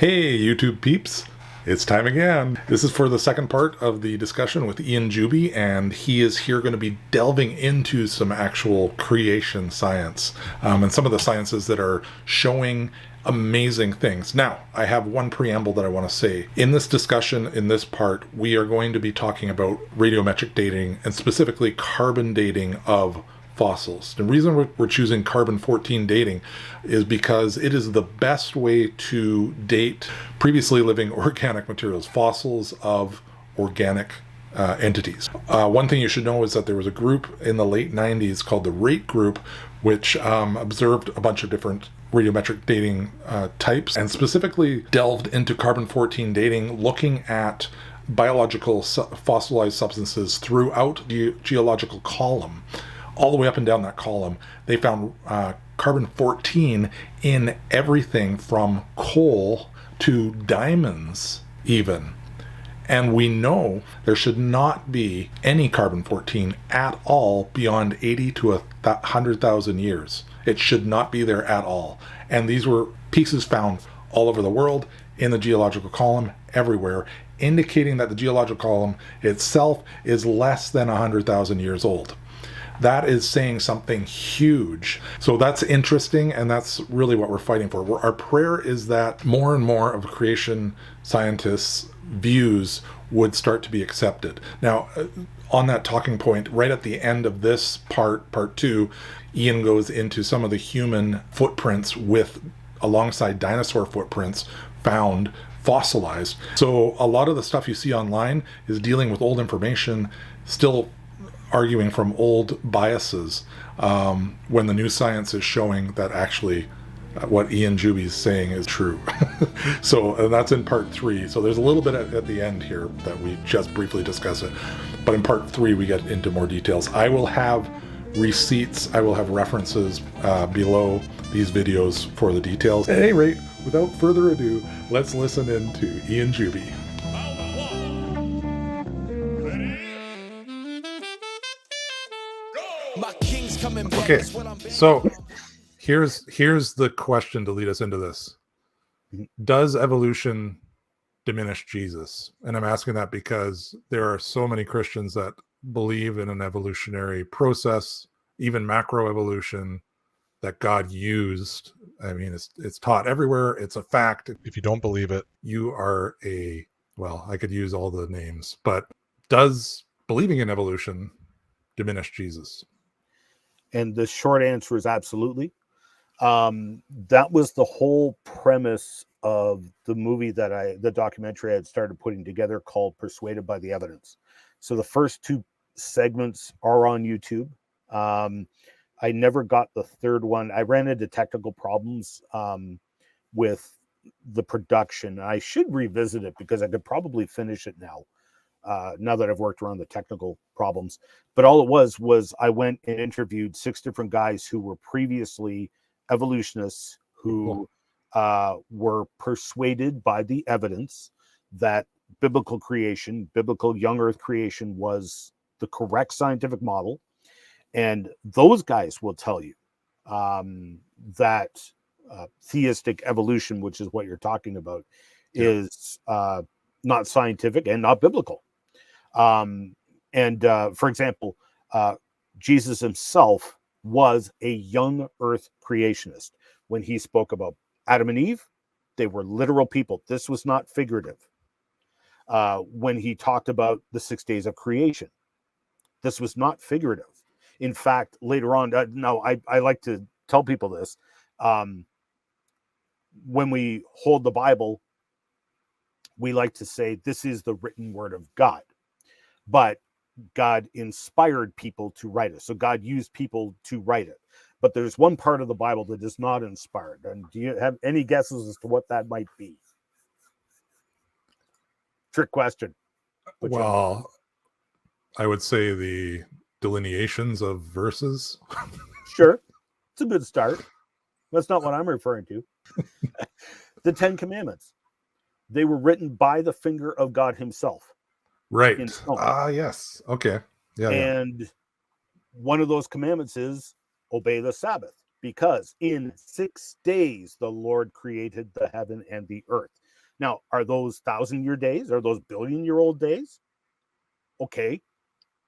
Hey, YouTube peeps. It's time again. This is for the second part of the discussion with Ian Juby, and he is here going to be delving into some actual creation science and some of the sciences that are showing amazing things. Now, I have one preamble that I want to say. In this discussion, in this part, we are going to be talking about radiometric dating and specifically carbon dating of fossils. The reason we're choosing carbon-14 dating is because it is the best way to date previously living organic materials, fossils of organic entities. One thing you should know is that there was a group in the late 90s called the RATE group, which observed a bunch of different radiometric dating types and specifically delved into carbon-14 dating, looking at biological fossilized substances throughout the geological column. All the way up and down that column, they found carbon-14 in everything from coal to diamonds even. And we know there should not be any carbon-14 at all beyond 80 to 100,000 years. It should not be there at all. And these were pieces found all over the world, in the geological column, everywhere, indicating that the geological column itself is less than 100,000 years old. That is saying something huge. So that's interesting, and that's really what we're fighting for. Our prayer is that more and more of creation scientists' views would start to be accepted. Now, on that talking point, right at the end of this part 2, Ian goes into some of the human footprints alongside dinosaur footprints found fossilized. So a lot of the stuff you see online is dealing with old information, still arguing from old biases, when the new science is showing that actually what Ian Juby is saying is true. So that's in part 3. So there's a little bit at the end here that we just briefly discuss it. But in part 3, we get into more details. I will have receipts, I will have references below these videos for the details. At any rate, without further ado, let's listen in to Ian Juby. Okay, so here's the question to lead us into this. Does evolution diminish Jesus? And I'm asking that because there are so many Christians that believe in an evolutionary process, even macroevolution, that God used. I mean, it's taught everywhere. It's a fact. If you don't believe it, you are I could use all the names, but does believing in evolution diminish Jesus? And the short answer is absolutely. That was the whole premise of the movie the documentary I had started putting together called Persuaded by the Evidence. So the first 2 segments are on YouTube. I never got the third one. I ran into technical problems with the production. I should revisit it because I could probably finish it now. Now that I've worked around the technical problems. But all it was I went and interviewed 6 different guys who were previously evolutionists who were persuaded by the evidence that biblical young earth creation was the correct scientific model. And those guys will tell you that theistic evolution, which is what you're talking about, is not scientific and not biblical. For example, Jesus himself was a young earth creationist. When he spoke about Adam and Eve, they were literal people. This was not figurative. When he talked about the 6 days of creation, this was not figurative. In fact, later on, I like to tell people this. When we hold the Bible, we like to say this is the written word of God. But God inspired people to write it. So God used people to write it. But there's one part of the Bible that is not inspired. And do you have any guesses as to what that might be? Trick question. Well, I would say the delineations of verses. Sure. It's a good start. That's not what I'm referring to. The 10 Commandments. They were written by the finger of God himself. Right. Yes. Okay. Yeah. And one of those commandments is obey the Sabbath, because in 6 days the Lord created the heaven and the earth. Now, are those 1,000-year days? Are those billion-year-old days? Okay.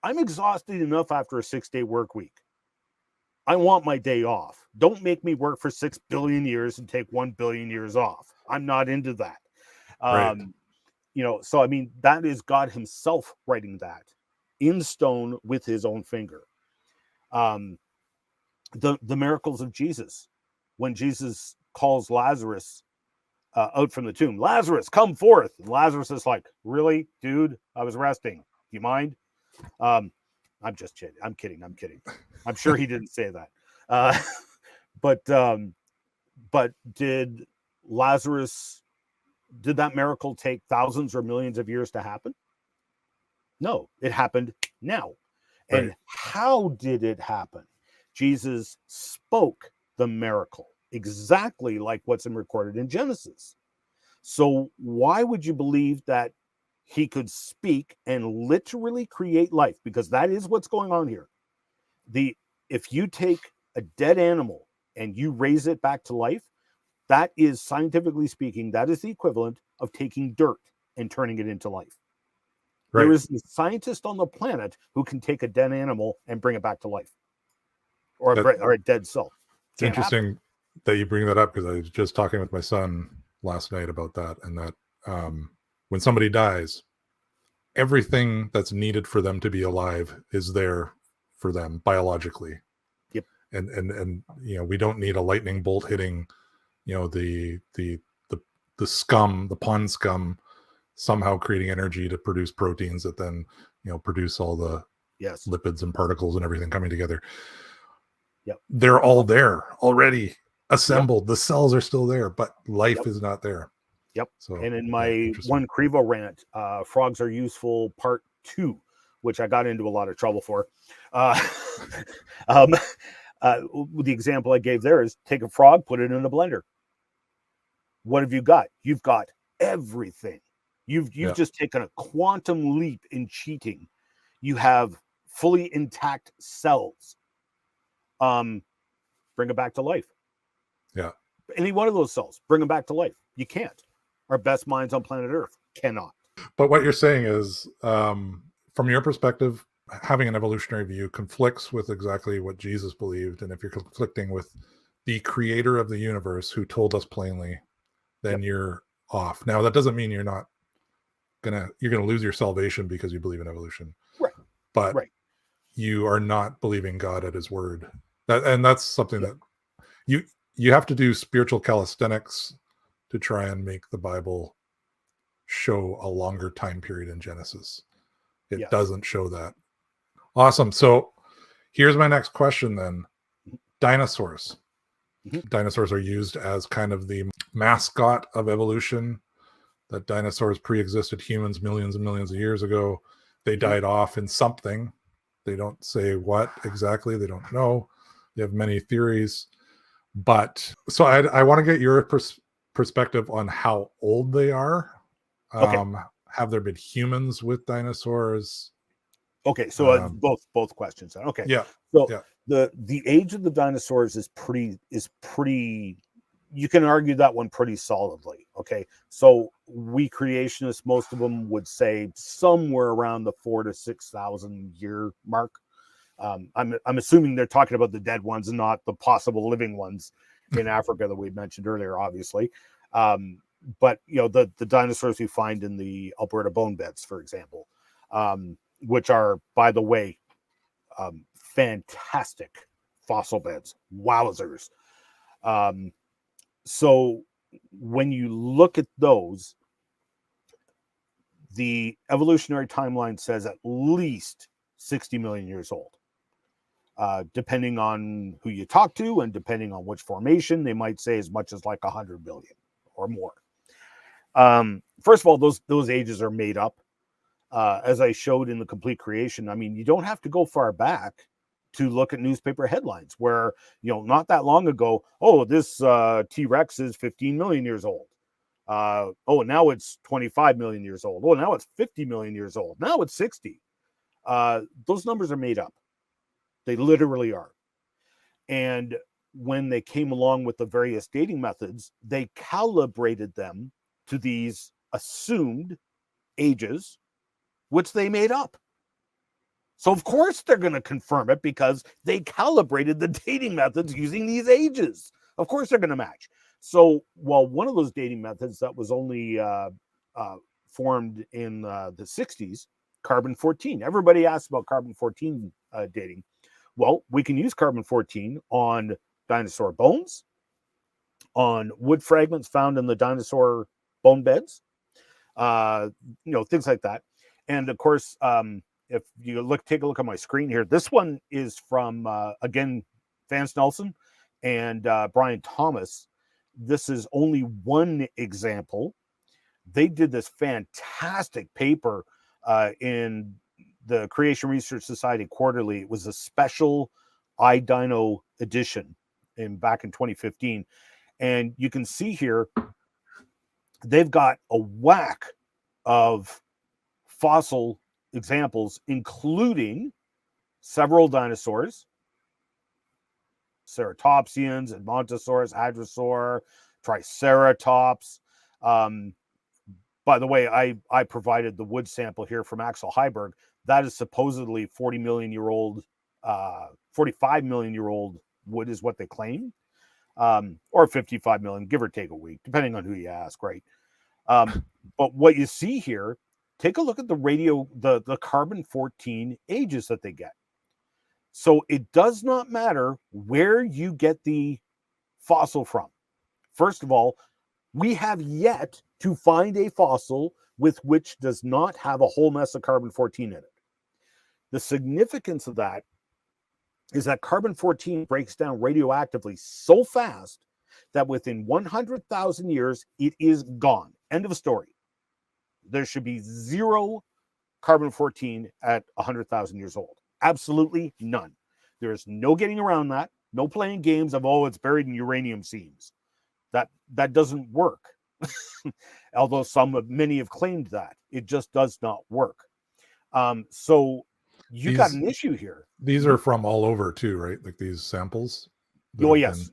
I'm exhausted enough after a 6-day work week. I want my day off. Don't make me work for 6 billion years and take 1 billion years off. I'm not into that. Right. So I mean, that is God himself writing that in stone with his own finger. The miracles of Jesus, when Jesus calls Lazarus out from the tomb, Lazarus, come forth. And Lazarus is like, really, dude? I was resting. Do you mind? I'm just kidding. I'm kidding. I'm sure he didn't say that. But did that miracle take thousands or millions of years to happen? No, it happened now. Right. And how did it happen? Jesus spoke the miracle exactly like what's recorded in Genesis. So why would you believe that he could speak and literally create life? Because that is what's going on here. If you take a dead animal and you raise it back to life, that is, scientifically speaking, that is the equivalent of taking dirt and turning it into life. Right. There is a scientist on the planet who can take a dead animal and bring it back to life, or a dead cell. It's interesting that you bring that up, because I was just talking with my son last night about that, and that when somebody dies, everything that's needed for them to be alive is there for them biologically. Yep. And we don't need a lightning bolt hitting the scum, the pond scum, somehow creating energy to produce proteins that then produce all the lipids and particles and everything coming together. Yep. They're all there already assembled. Yep. The cells are still there, but life is not there. Yep. So, and in my one Crevo rant, Frogs Are Useful Part 2, which I got into a lot of trouble for. The example I gave there is take a frog, put it in a blender. What have you got? You've got everything. You've just taken a quantum leap in cheating. You have fully intact cells. Bring it back to life. Yeah. Any one of those cells, bring them back to life. You can't. Our best minds on planet Earth cannot. But what you're saying is, from your perspective, having an evolutionary view conflicts with exactly what Jesus believed. And if you're conflicting with the creator of the universe who told us plainly, then you're off. Now, that doesn't mean you're gonna lose your salvation because you believe in evolution. Right. But you are not believing God at his word. That's something that you have to do spiritual calisthenics to try and make the Bible show a longer time period in Genesis. It doesn't show that. Awesome. So here's my next question then. Dinosaurs. Mm-hmm. Dinosaurs are used as kind of the mascot of evolution, that dinosaurs pre-existed humans millions and millions of years ago. They died off in something. They don't say what exactly. They don't know. They have many theories. But so I want to get your perspective on how old they are. Have there been humans with dinosaurs? Okay, so both questions. Okay, yeah. So the age of the dinosaurs is pretty. You can argue that one pretty solidly. Okay, so we creationists, most of them would say somewhere around the 4,000 to 6,000 year mark. I'm assuming they're talking about the dead ones and not the possible living ones in Africa that we mentioned earlier, obviously. But the dinosaurs we find in the Alberta bone beds, for example, which are, by the way, fantastic fossil beds. Wowzers. So when you look at those, the evolutionary timeline says at least 60 million years old. Depending on who you talk to and depending on which formation, they might say as much as like 100 billion or more. First of all, those ages are made up. As I showed in the Complete Creation, I mean, you don't have to go far back to look at newspaper headlines where, not that long ago, this T-Rex is 15 million years old. Now it's 25 million years old. Now it's 50 million years old. Now it's 60. Those numbers are made up. They literally are. And when they came along with the various dating methods, they calibrated them to these assumed ages, which they made up. So, of course, they're going to confirm it because they calibrated the dating methods using these ages. Of course, they're going to match. So, while one of those dating methods that was only formed in the 60s, carbon-14. Everybody asks about carbon-14 dating. Well, we can use carbon-14 on dinosaur bones, on wood fragments found in the dinosaur bone beds, things like that. And of course, if you take a look on my screen here, this one is from again Vance Nelson and Brian Thomas. This is only one example. They did this fantastic paper in the Creation Research Society Quarterly. It was a special iDino edition back in 2015. And you can see here, they've got a whack of fossil examples, including several dinosaurs, ceratopsians, Edmontosaurus, Hadrosaur, Triceratops. By the way, I provided the wood sample here from Axel Heiberg. That is supposedly 40 million year old, 45 million year old wood is what they claim, or 55 million, give or take a week, depending on who you ask, right? But what you see here, take a look at the carbon-14 ages that they get. So it does not matter where you get the fossil from. First of all, we have yet to find a fossil with which does not have a whole mess of carbon-14 in it. The significance of that is that carbon-14 breaks down radioactively so fast that within 100,000 years, it is gone. End of story. There should be zero carbon-14 at 100,000 years old. Absolutely none. There is no getting around that. No playing games of, it's buried in uranium seams. That doesn't work. Although many have claimed that. It just does not work. So you got an issue here. These are from all over too, right? Like these samples? Oh, yes.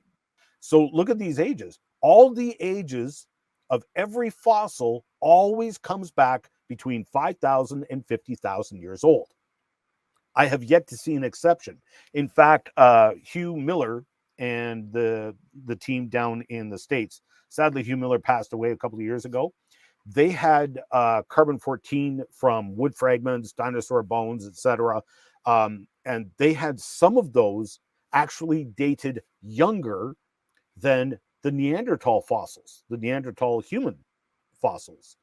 So look at these ages. All the ages of every fossil always comes back between 5,000 and 50,000 years old. I have yet to see an exception. In fact, Hugh Miller and the team down in the States, sadly, Hugh Miller passed away a couple of years ago. They had carbon-14 from wood fragments, dinosaur bones, etc. And they had some of those actually dated younger than the Neanderthal fossils, the Neanderthal human fossils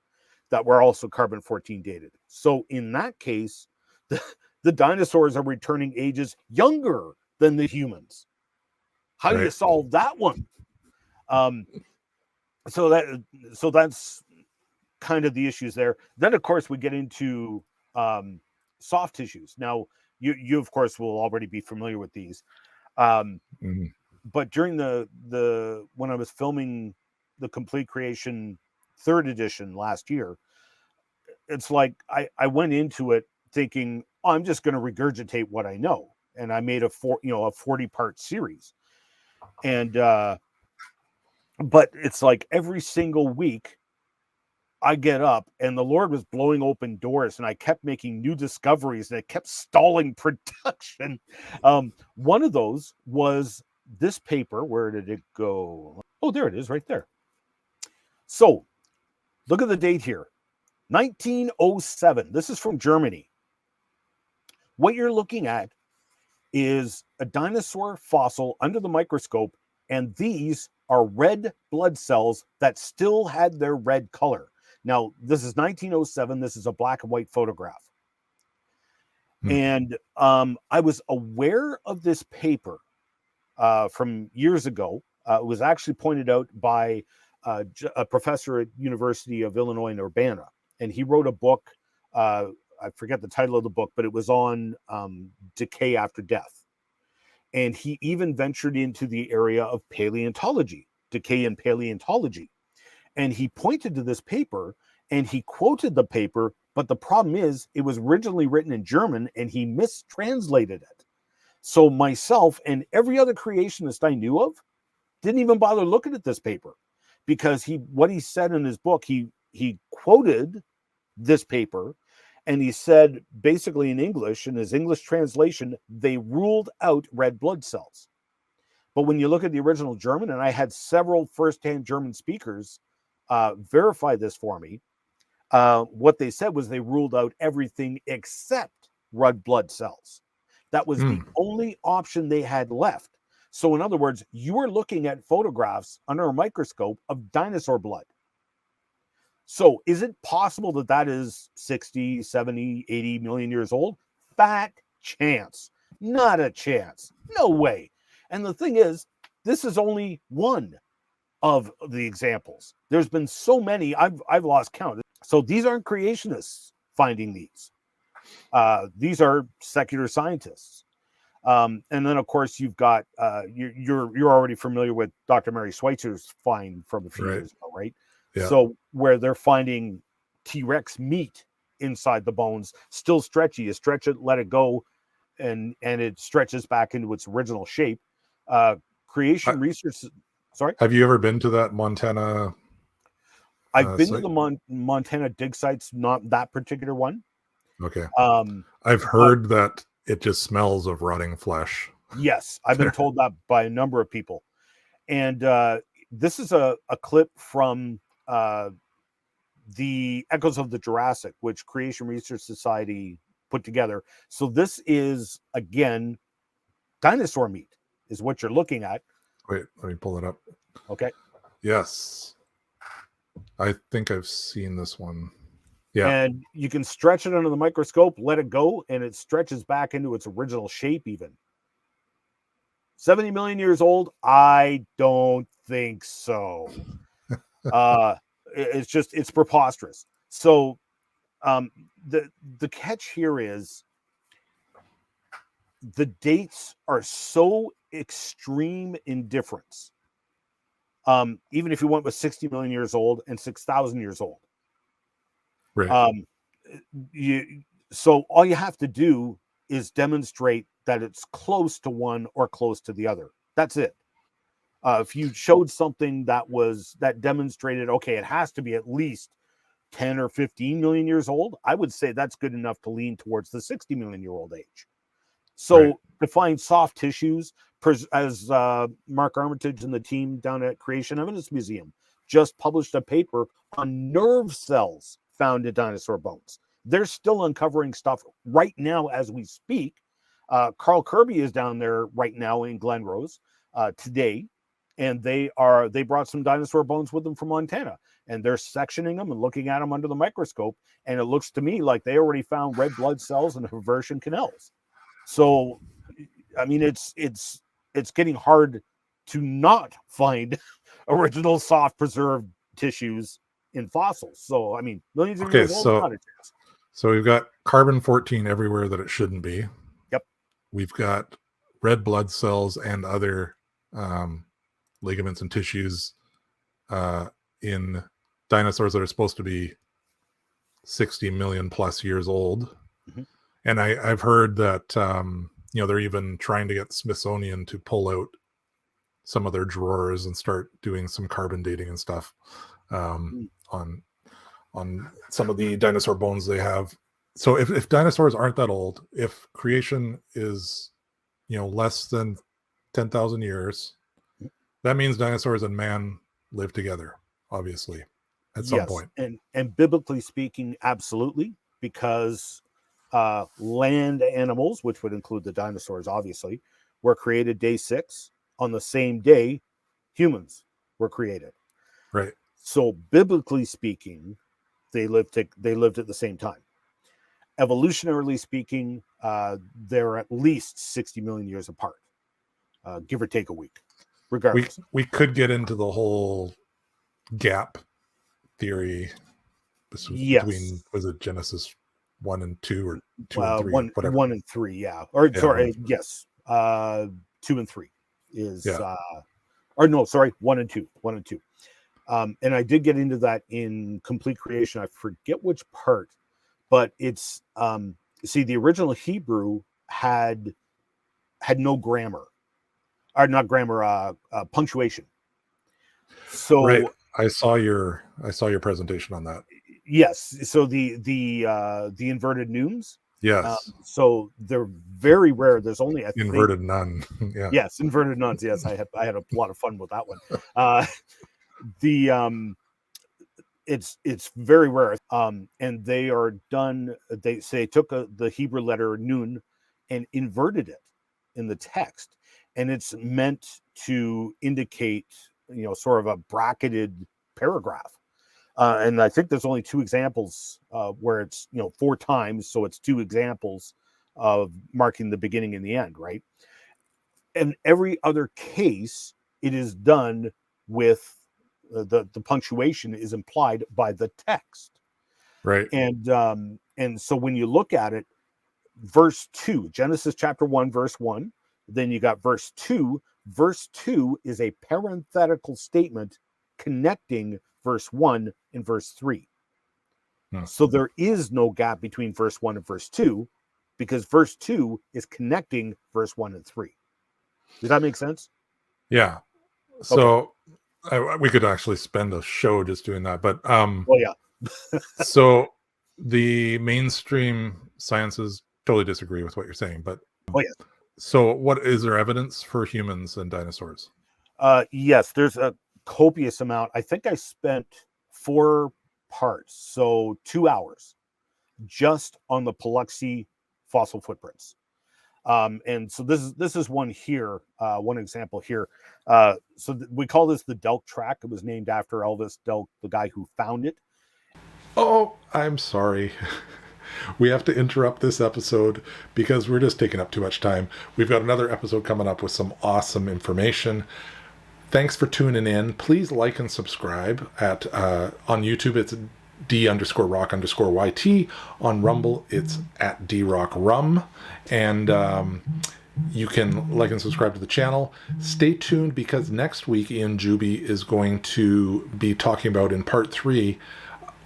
that were also carbon-14 dated. So in that case, the dinosaurs are returning ages younger than the humans. How do you solve that one? So that's kind of the issues there. Then, of course, we get into soft tissues. Now, you of course will already be familiar with these. But during when I was filming the Complete Creation 3rd edition last year, it's like I went into it thinking, I'm just going to regurgitate what I know, and I made a 40-part series. And but it's like every single week I get up and the Lord was blowing open doors and I kept making new discoveries and it kept stalling production. One of those was this paper. Where did it go? Oh, there it is right there. So look at the date here. 1907. This is from Germany. What you're looking at is a dinosaur fossil under the microscope, and these are red blood cells that still had their red color. Now, this is 1907. This is a black and white photograph. And I was aware of this paper from years ago. It was actually pointed out by a professor at University of Illinois in Urbana, and he wrote a book. I forget the title of the book, but it was on decay after death. And he even ventured into the area of paleontology, decay in paleontology. And he pointed to this paper and he quoted the paper, but the problem is it was originally written in German and he mistranslated it. So myself and every other creationist I knew of didn't even bother looking at this paper because what he said in his book, he quoted this paper, and he said basically in English, in his English translation, they ruled out red blood cells. But when you look at the original German, and I had several firsthand German speakers verify this for me, what they said was they ruled out everything except red blood cells. That was the only option they had left. So in other words, you are looking at photographs under a microscope of dinosaur blood. So is it possible that that is 60, 70, 80 million years old? Fat chance. Not a chance. No way. And the thing is, this is only one of the examples. There's been so many, I've lost count. So these aren't creationists finding these. These are secular scientists. And then, of course, you've got you're already familiar with Dr. Mary Schweitzer's find from a few years ago, right? Yeah. So where they're finding T-Rex meat inside the bones, still stretchy. You stretch it, let it go, and it stretches back into its original shape. Creation research. Sorry, have you ever been to that Montana? I've been to the Montana dig sites, not that particular one. Okay. I've heard that it just smells of rotting flesh. Yes, I've been told that by a number of people. And this is a clip from the Echoes of the Jurassic, which Creation Research Society put together. So this is, again, dinosaur meat is what you're looking at. Wait, let me pull it up. Okay. Yes. I think I've seen this one. Yeah. And you can stretch it under the microscope, let it go, and it stretches back into its original shape even. 70 million years old? I don't think so. It's preposterous. So the catch here is the dates are so extreme in difference. Even if you went with 60 million years old and 6,000 years old. Right. So all you have to do is demonstrate that it's close to one or close to the other. That's it. If you showed something that demonstrated, okay, it has to be at least 10 or 15 million years old, I would say that's good enough to lean towards the 60 million year old age. So to find soft tissues, as Mark Armitage and the team down at Creation Evidence Museum just published a paper on nerve cells found in dinosaur bones. They're still uncovering stuff right now as we speak. Carl Kirby is down there right now in Glen Rose today, and they brought some dinosaur bones with them from Montana, and they're sectioning them and looking at them under the microscope, and it looks to me like they already found red blood cells and Haversian canals. So, I mean, it's getting hard to not find original soft preserved tissues in fossils. So, I mean, millions of years old, not a chance. So we've got carbon-14 everywhere that it shouldn't be. Yep. We've got red blood cells and other ligaments and tissues in dinosaurs that are supposed to be 60 million plus years old. Mm-hmm. And I've heard that they're even trying to get Smithsonian to pull out some of their drawers and start doing some carbon dating and stuff on some of the dinosaur bones they have. So if dinosaurs aren't that old, if creation is less than 10,000 years, that means dinosaurs and man live together, obviously, at some point. And biblically speaking, absolutely, because land animals, which would include the dinosaurs, obviously, were created day 6. On the same day, humans were created. Right. So biblically speaking, they lived at the same time. Evolutionarily speaking, they're at least 60 million years apart, give or take a week. Regardless, we could get into the whole gap theory between, was it Genesis 1 and 2 or 2 and 3, whatever. 1 and 3, yeah. Or yeah, sorry, yes, 2 and 3 is, or no, sorry, 1 and 2, 1 and 2. And I did get into that in Complete Creation. I forget which part, but it's see, the original Hebrew had no grammar, or not grammar, punctuation. So right. I saw your presentation on that. Yes. So the inverted nuns. Yes. So they're very rare. There's only, I think, Inverted nun. Yeah. yes, inverted nuns. Yes, I had a lot of fun with that one. The it's very rare. And they are done. They say took the Hebrew letter nun and inverted it in the text, and it's meant to indicate, sort of a bracketed paragraph. And I think there's only two examples where it's 4 times, so it's two examples of marking the beginning and the end, right? And every other case, it is done with the punctuation is implied by the text, Right. and so when you look at it, verse 2, Genesis chapter 1, verse 1, then you got verse 2. Verse 2 is a parenthetical statement connecting verse 1 and verse 3. So there is no gap between verse 1 and verse 2, because verse 2 is connecting verse 1 and 3. Does that make sense? Yeah. So we could actually spend a show just doing that, but Well, yeah. so the mainstream sciences totally disagree with what you're saying, but Oh, yeah. so what is there evidence for humans and dinosaurs? Yes, there's a copious amount. I think I spent 4 parts, so 2 hours, just on the Paluxy fossil footprints. And so this is one here, one example here. We call this the Delk track. It was named after Elvis Delk, the guy who found it. Oh, I'm sorry. We have to interrupt this episode because we're just taking up too much time. We've got another episode coming up with some awesome information. Thanks for tuning in. Please like and subscribe on YouTube. It's D_rock_YT. On Rumble, it's at DRockRum. And you can like and subscribe to the channel. Stay tuned because next week Ian Juby is going to be talking about, in part 3,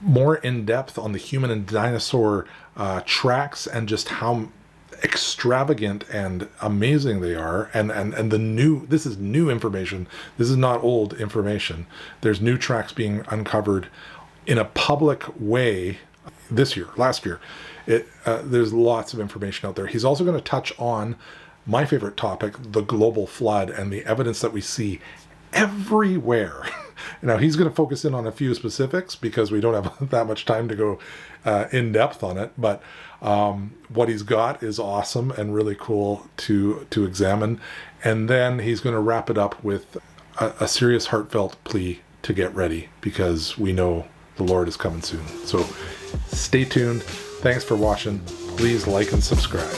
more in depth on the human and dinosaur tracks and just how extravagant and amazing they are, and this is new information. This is not old information. There's new tracks being uncovered in a public way last year. There's lots of information out there. He's also going to touch on my favorite topic, the global flood, and the evidence that we see everywhere. Now, he's going to focus in on a few specifics because we don't have that much time to go in depth on it. But what he's got is awesome and really cool to examine. And then he's going to wrap it up with a serious, heartfelt plea to get ready because we know the Lord is coming soon. So stay tuned. Thanks for watching. Please like and subscribe.